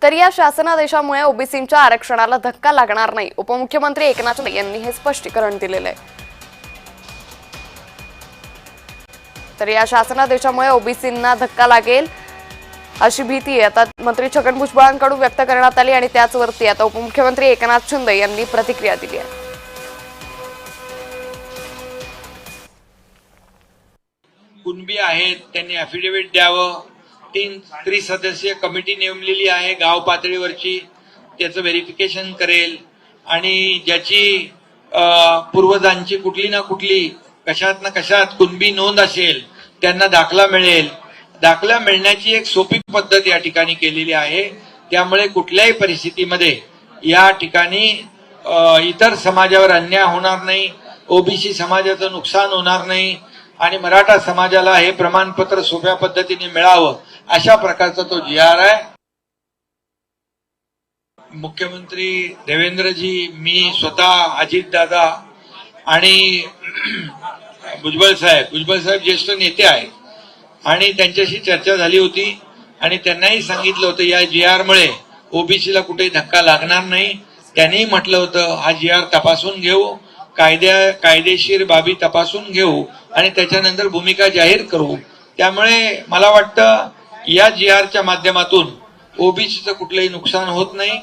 तर या शासनादेशामुळे ओबीसींच्या आरक्षणाला धक्का लागणार नाही, उपमुख्यमंत्री एकनाथ शिंदे यांनी हे स्पष्टीकरण दिलेले आहे। तर या शासनादेशामुळे ओबीसींना धक्का लागेल अशी भीती आता मंत्री छगन भुजबळांकडून व्यक्त करण्यात आली आणि त्याचवरती आता उपमुख्यमंत्री एकनाथ शिंदे यांनी प्रतिक्रिया दिली आहे। कुणबी आहेत त्यांनी ॲफिडेव्हिट द्यावं। 3 त्रिसदस्यीय कमिटी नेमलेली आहे गाव पातळीवरची, त्याचं व्हेरिफिकेशन करेल आणि ज्याची पूर्वजांची कुठली ना कुठली कशात ना कशात कुणबी नोंद असेल त्यांना दाखला मिळेल। दाखला मिळण्याची एक सोपी पद्धत या ठिकाणी केलेली आहे। त्यामुळे कुठल्याही परिस्थितीमध्ये या ठिकाणी इतर समाजावर अन्याय होणार नाही, ओबीसी समाजाचं नुकसान होणार नाही आणि मराठा समाजाला हे प्रमाणपत्र सोप्या पद्धतीने मिळावं अशा प्रकारचा तो जी.आर. आहे। मुख्यमंत्री देवेंद्रजी, मी स्वतः, अजितदादा आणि भुजबळ साहेब ज्येष्ठ नेते आहेत आणि त्यांच्याशी चर्चा झाली होती आणि त्यांनाही सांगितलं होतं या जी.आर. मुळे ओबीसीला कुठेही धक्का लागणार नाही। त्यांनी म्हटलं होतं हा जी.आर. तपासून घेऊ, कायदेशीर बाबी तपासून घेऊ आणि त्याच्यानंतर भूमिका जाहीर करू। त्यामुळे मला वाटतं या जी.आर.च्या माध्यमातून ओबीसीचं कुठलंही नुकसान होत नाही।